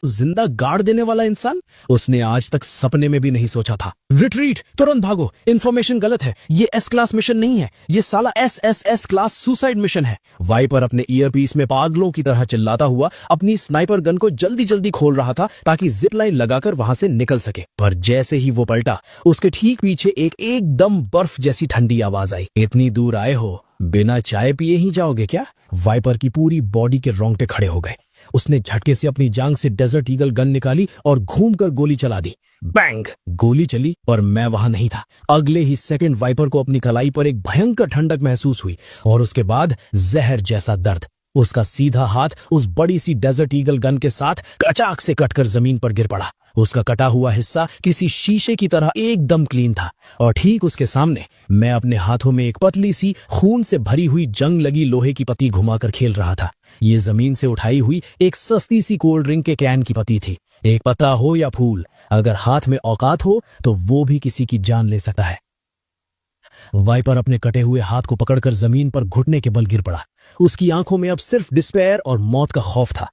जिंदा गाड़ देने वाला इंसान उसने आज तक सपने में भी नहीं सोचा था। रिट्रीट, तुरंत भागो, इंफॉर्मेशन गलत है, ये एस क्लास मिशन नहीं है, ये साला एस क्लास सुसाइड मिशन है। वाइपर अपने ईयरपीस में पागलों की तरह चिल्लाता हुआ अपनी स्नाइपर गन को जल्दी जल्दी खोल रहा था ताकि जिप लाइन लगाकर वहां से निकल सके। पर जैसे ही वो पलटा, उसके ठीक पीछे एक एकदम बर्फ जैसी ठंडी आवाज आई। इतनी दूर आए हो, बिना चाय पिए ही जाओगे क्या? वाइपर की पूरी बॉडी के रोंगटे खड़े हो गए। उसने झटके से अपनी जांग से डेजर्ट ईगल गन निकाली और घूमकर गोली चला दी। बैंग! गोली चली और मैं वहां नहीं था। अगले ही सेकंड वाइपर को अपनी कलाई पर एक भयंकर ठंडक महसूस हुई और उसके बाद जहर जैसा दर्द। उसका सीधा हाथ उस बड़ी सी डेजर्ट ईगल गन के साथ अचाक से कटकर जमीन पर गिर पड़ा। उसका कटा हुआ हिस्सा किसी शीशे की तरह एकदम क्लीन था और ठीक उसके सामने मैं अपने हाथों में एक पतली सी खून से भरी हुई जंग लगी लोहे की पत्ती घुमाकर खेल रहा था। ये जमीन से उठाई हुई एक सस्ती सी कोल्ड ड्रिंक के कैन की पत्ती थी। एक पत्ता हो या फूल, अगर हाथ में औकात हो तो वो भी किसी की जान ले सकता है। वाइपर अपने कटे हुए हाथ को पकड़कर जमीन पर घुटने के बल गिर पड़ा। उसकी आंखों में अब सिर्फ डिस्पेयर और मौत का खौफ था।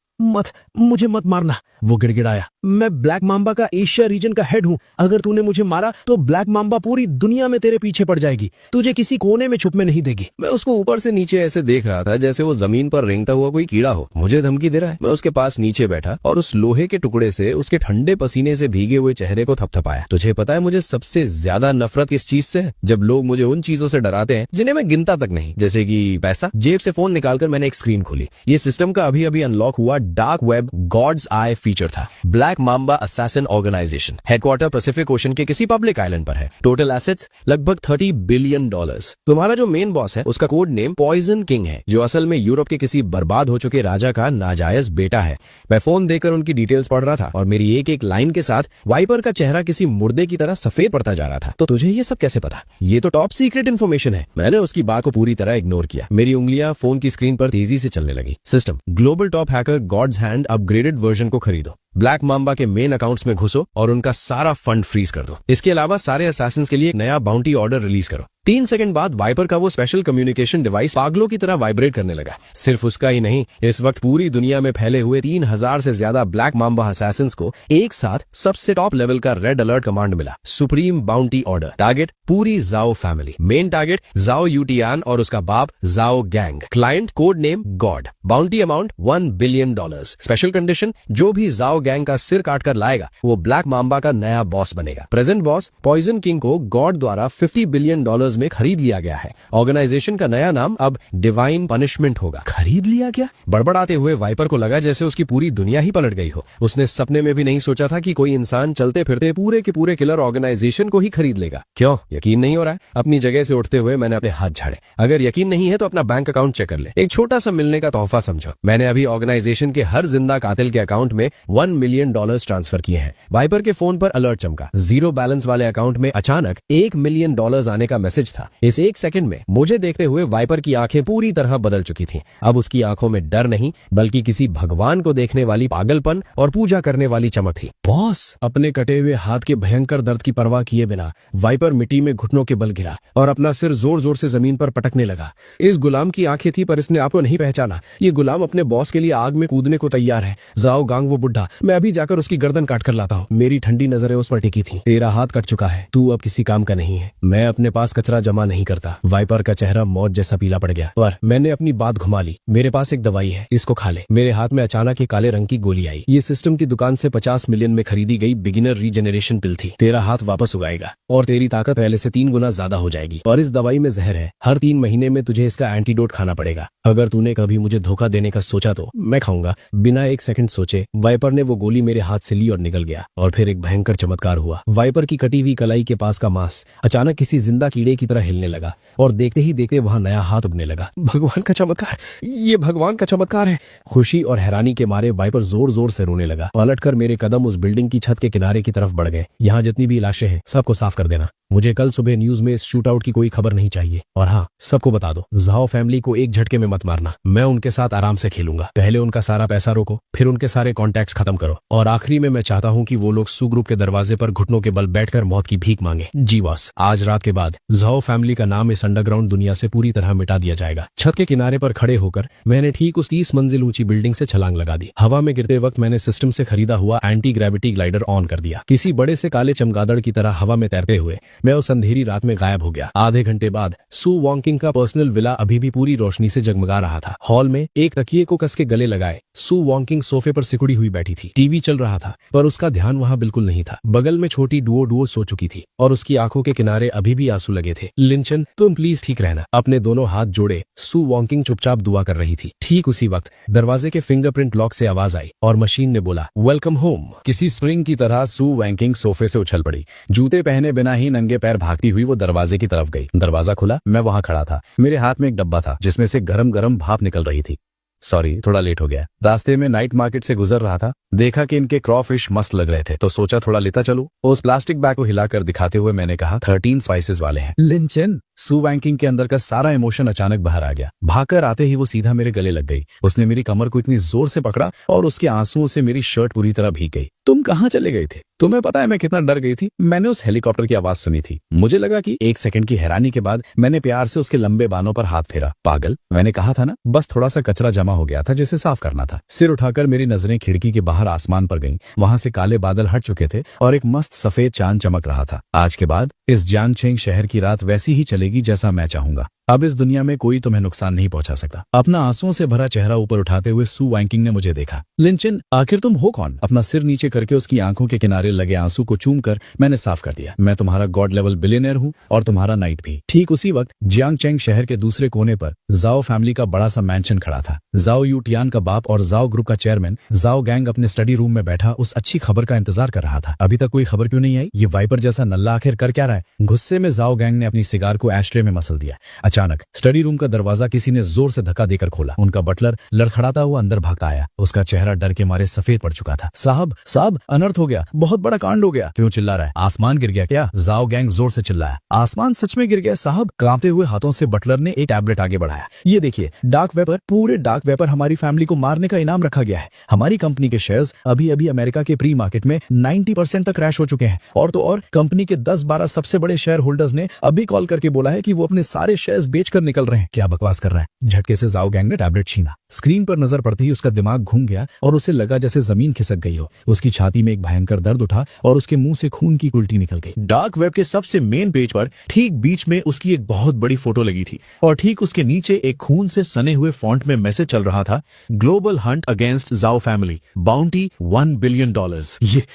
मुझे मत मारना, वो गिड़गिड़ाया। मैं ब्लैक मांबा का एशिया रीजन का हेड हूँ। अगर तूने मुझे मारा तो ब्लैक मांबा पूरी दुनिया में तेरे पीछे पड़ जाएगी, तुझे किसी कोने में छुपने नहीं देगी। मैं उसको ऊपर से नीचे ऐसे देख रहा था जैसे वो जमीन पर रेंगता हुआ कोई कीड़ा हो। मुझे धमकी दे रहा है। मैं उसके पास नीचे बैठा और उस लोहे के टुकड़े से उसके ठंडे पसीने से भीगे हुए चेहरे को थपथपाया। तुझे पता है मुझे सबसे ज्यादा नफरत किस चीज से है? जब लोग मुझे उन चीजों से डराते हैं जिन्हें मैं गिनता तक नहीं, जैसे कि पैसा। जेब से फोन निकालकर मैंने एक स्क्रीन खोली। ये सिस्टम का अभी अभी अनलॉक हुआ dark web God's eye feature था। Black mamba assassin organisation, headquarter pacific ocean के किसी पब्लिक आइलैंड पर है। टोटल एसेट्स लगभग $30 बिलियन। तुम्हारा जो मेन बॉस है उसका कोड नेम पॉइजन किंग है, जो असल में यूरोप के किसी बर्बाद हो चुके राजा का नाजायज बेटा है। मैं फोन देकर उनकी डिटेल्स पढ़ रहा था और मेरी एक एक लाइन के साथ वाइपर का चेहरा किसी मुर्दे की तरह सफेद पड़ता जा रहा था। तो तुझे ये सब कैसे पता? ये तो टॉप सीक्रेट इन्फॉर्मेशन है। मैंने उसकी बात को पूरी तरह इग्नोर किया। मेरी उंगलियां फोन की स्क्रीन पर तेजी से चलने लगी। System, global top hacker gods hand upgraded version को खरीदो। ब्लैक मांबा के मेन अकाउंट्स में घुसो और उनका सारा फंड फ्रीज कर दो। इसके अलावा सारे असैसिन्स के लिए एक नया बाउंटी ऑर्डर रिलीज करो। 3 सेकंड बाद वाइपर का वो स्पेशल कम्युनिकेशन डिवाइस पागलों की तरह वाइब्रेट करने लगा। सिर्फ उसका ही नहीं, इस वक्त पूरी दुनिया में फैले हुए 3000 से ज्यादा ब्लैक मांबा असैसिन्स को एक साथ सबसे टॉप लेवल का रेड अलर्ट कमांड मिला। Supreme bounty order. टारगेट पूरी जाओ फैमिली। मेन टारगेट जाओ यूटियान और उसका बाप जाओ gang. Client code name God. Bounty amount $1 billion. Special condition, जो भी जाओ गैंग का सिर काट कर लाएगा वो ब्लैक मांबा का नया बॉस बनेगा। प्रेजेंट बॉस पॉइजन किंग को गॉड द्वारा $50 बिलियन में खरीद लिया गया है। ऑर्गेनाइजेशन का नया नाम अब डिवाइन पनिशमेंट होगा। खरीद लिया क्या? बड़बड़ाते हुए वाइपर को लगा जैसे उसकी पूरी दुनिया ही पलट गई हो। उसने सपने में भी नहीं सोचा था कि कोई इंसान चलते फिरते पूरे के पूरे किलर ऑर्गेनाइजेशन को ही खरीद लेगा। क्यों? यकीन नहीं हो रहा है? अपनी जगह से उठते हुए मैंने अपने हाथ झाड़े। अगर यकीन नहीं है तो अपना बैंक अकाउंट चेक कर ले। एक छोटा सा मिलने का तोहफा समझो। मैंने अभी ऑर्गेनाइजेशन के हर जिंदा कातिल के अकाउंट में $1 मिलियन ट्रांसफर किए हैं। वाइपर के फोन पर अलर्ट चमका। जीरो बैलेंस वाले अकाउंट में अचानक $1 मिलियन आने का मैसेज था। इस एक सेकंड में मुझे देखते हुए वाइपर की आंखें पूरी तरह बदल चुकी थीं। अब उसकी आंखों में डर नहीं बल्कि किसी भगवान को देखने वाली पागलपन और पूजा करने वाली चमक थी। बॉस! अपने कटे हुए हाथ के भयंकर दर्द की परवाह किए बिना वाइपर मिट्टी में घुटनों के बल गिरा और अपना सिर जोर जोर से जमीन पर पटकने लगा। इस गुलाम की आंखें थी पर इसने आपको नहीं पहचाना। ये गुलाम अपने बॉस के लिए आग में कूदने को तैयार है। जाओ गांग वो बुढ़ा, मैं अभी जाकर उसकी गर्दन काट कर लाता हूँ। मेरी ठंडी नजरें उस पर टिकी थी। तेरा हाथ कट चुका है, तू अब किसी काम का नहीं है। मैं अपने पास कचरा जमा नहीं करता। वाइपर का चेहरा मौत जैसा पीला पड़ गया, पर मैंने अपनी बात घुमा ली। मेरे पास एक दवाई है, इसको खा ले। मेरे हाथ में अचानक एक काले रंग की गोली आई। ये सिस्टम की दुकान से 50 मिलियन में खरीदी गई बिगिनर रीजेनरेशन पिल थी। तेरा हाथ वापस उगाएगा और तेरी ताकत पहले से 3 गुना ज्यादा हो जाएगी। और इस दवाई में जहर है। हर 3 महीने में तुझे इसका एंटीडोट खाना पड़ेगा। अगर तूने कभी मुझे धोखा देने का सोचा तो मैं खाऊंगा। बिना एक सेकंड सोचे वाइपर ने वो गोली मेरे हाथ से ली और निकल गया। और फिर एक भयंकर चमत्कार हुआ। वाइपर की कटी हुई कलाई के पास का मांस अचानक किसी जिंदा कीड़े की तरह हिलने लगा और देखते ही देखते वहां नया हाथ उगने लगा। भगवान का चमत्कार, ये भगवान का चमत्कार है। खुशी और हैरानी के मारे वाइपर जोर जोर से रोने लगा। पलटकर मेरे कदम उस बिल्डिंग की छत के किनारे की तरफ बढ़ गए। यहाँ जितनी भी लाशें हैं सबको साफ कर देना। मुझे कल सुबह न्यूज में इस शूट आउट की कोई खबर नहीं चाहिए। और हाँ, सबको बता दो, जाओ फैमिली को एक झटके में मत मारना। मैं उनके साथ आराम से खेलूंगा। पहले उनका सारा पैसा रोको, फिर उनके सारे कॉन्टैक्ट्स खत्म करो और आखिरी में मैं चाहता हूँ कि वो लोग सु ग्रुप के दरवाजे पर घुटनों के बल बैठकर मौत की भीख मांगे। जी बॉस, आज रात के बाद जाओ फैमिली का नाम इस अंडरग्राउंड दुनिया से पूरी तरह मिटा दिया जाएगा। छत के किनारे पर खड़े होकर मैंने ठीक उस 30 मंजिल ऊंची बिल्डिंग से छलांग लगा दी। हवा में गिरते वक्त मैंने सिस्टम से खरीदा हुआ एंटी ग्रेविटी ग्लाइडर ऑन कर दिया। किसी बड़े से काले चमगादड़ की तरह हवा में तैरते हुए मैं उस अंधेरी रात में गायब हो गया। आधे घंटे बाद सू वॉन्किंग का पर्सनल विला अभी भी पूरी रोशनी से जगमगा रहा था। हॉल में एक तकिए को कस के गले लगाए सू वॉन्किंग सोफे पर सिकुड़ी हुई बैठी थी। टीवी चल रहा था पर उसका ध्यान वहां बिल्कुल नहीं था। बगल में छोटी डुओ सो चुकी थी और उसकी आंखों के किनारे अभी भी आंसू लगे थे। लिंचन, तुम प्लीज ठीक रहना। अपने दोनों हाथ जोड़े सू वॉन्किंग चुपचाप दुआ कर रही थी। ठीक उसी वक्त दरवाजे के फिंगरप्रिंट लॉक से आवाज आई और मशीन ने बोला, वेलकम होम। किसी स्प्रिंग की तरह सू वॉन्किंग सोफे से उछल पड़ी। जूते पहने बिना ही नंगे पैर भागती हुई वो दरवाजे की तरफ गई। दरवाजा खुला, मैं वहां खड़ा था। मेरे हाथ में एक डब्बा था जिसमें से गरम गरम भाप निकल रही थी। सॉरी, थोड़ा लेट हो गया। रास्ते में नाइट मार्केट से गुजर रहा था, देखा कि इनके क्रॉफिश मस्त लग रहे थे तो सोचा थोड़ा लेता चलूं। उस प्लास्टिक बैग को हिलाकर दिखाते हुए मैंने कहा, 13 स्पाइसेस वाले हैं। लिंचन, सू वॉन्किंग के अंदर का सारा इमोशन अचानक बाहर आ गया। भागकर आते ही वो सीधा मेरे गले लग गई। उसने मेरी कमर को इतनी जोर से पकड़ा और उसके आंसुओं से मेरी शर्ट पूरी तरह भीग गई। तुम कहाँ चले गए थे? तुम्हें पता है मैं कितना डर गई थी? मैंने उस हेलीकॉप्टर की आवाज सुनी थी। मुझे लगा कि 1 सेकंड की हैरानी के बाद मैंने प्यार से उसके लंबे बालों पर हाथ फेरा। पागल, मैंने कहा था ना, बस थोड़ा सा कचरा जमा हो गया था जिसे साफ करना था। सिर उठाकर मेरी नजरें खिड़की के बाहर आसमान पर गईं। वहां से काले बादल हट चुके थे और एक मस्त सफेद चांद चमक रहा था। आज के बाद इस जियांगछेंग शहर की रात वैसी ही चलेगी जैसा मैं चाहूंगा। अब इस दुनिया में कोई तुम्हें नुकसान नहीं पहुंचा सकता। अपना आंसुओं से भरा चेहरा ऊपर उठाते हुए सू वॉन्किंग ने मुझे देखा। लिंचन, आखिर तुम हो कौन? अपना सिर नीचे करके उसकी आंखों के किनारे लगे आंसू को चूमकर मैंने साफ कर दिया, मैं तुम्हारा गॉड लेवल बिलियनर हूँ और तुम्हारा नाइट भी। ठीक उसी वक्त जियांगछेंग शहर के दूसरे कोने पर जाओ फैमिली का बड़ा सा मैंशन खड़ा था। जाओ यूटियान का बाप और जाओ ग्रुप का चेयरमैन जाओ गैंग अपने स्टडी रूम में बैठा उस अच्छी खबर का इंतजार कर रहा था। अभी तक कोई खबर क्यों नहीं आई? ये वाइपर जैसा नल्ला आखिर कर क्या रहा है? गुस्से में जाओ गैंग ने अपनी सिगार को एस्ट्रे में मसल दिया। अचानक स्टडी रूम का दरवाजा किसी ने जोर से धक्का देकर खोला। उनका बटलर लड़खड़ाता हुआ अंदर भागता आया। उसका चेहरा डर के मारे सफेद पड़ चुका था। साहब, अनर्थ हो गया, बहुत बड़ा कांड हो गया। क्यों चिल्ला रहा है? आसमान गिर गया क्या? जाओ गैंग जोर से चिल्लाया। आसमान सच में गिर गया साहब। कांपते हुए हाथों से बटलर ने एक टैबलेट आगे बढ़ाया। ये देखिए, डार्क वेपर, पूरे डार्क वेपर हमारी फैमिली को मारने का इनाम रखा गया है। हमारी कंपनी के शेयर्स अभी अभी अमेरिका के प्री मार्केट में 90% तक क्रैश हो चुके हैं। और तो और कंपनी के 10-12 सबसे बड़े शेयर होल्डर्स ने अभी कॉल करके बोला है कि वो अपने सारे शेयर्स बेचकर निकल रहे हैं। क्या बकवास कर रहा है? झटके से जाओ गैंग ने टैबलेट छीना। स्क्रीन पर नजर पड़ते ही उसका दिमाग घूम गया और उसे लगा जैसे जमीन खिसक गई हो। उसकी छाती में एक भयंकर दर्द उठा और उसके मुंह से खून की उल्टी निकल गई। डार्क वेब के सबसे मेन पेज पर ठीक बीच में उसकी एक बहुत बड़ी फोटो लगी थी और ठीक उसके नीचे एक खून से सने हुए फॉन्ट में मैसेज चल रहा था, ग्लोबल हंट अगेंस्ट जाओ फैमिली, बाउंटी $1 बिलियन।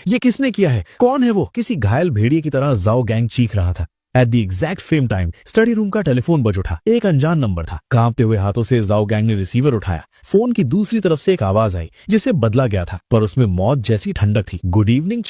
ये किसने किया है? कौन है वो? किसी घायल भेड़िए की तरह जाओ गैंग चीख रहा था। At the exact same time study room का टेलीफोन बज उठा। एक अनजान नंबर था। कांपते हुए हाथों से जाओ गैंग ने रिसीवर उठाया। फोन की दूसरी तरफ से एक आवाज आई जिसे बदला गया था पर उसमें मौत जैसी ठंडक थी। Good evening.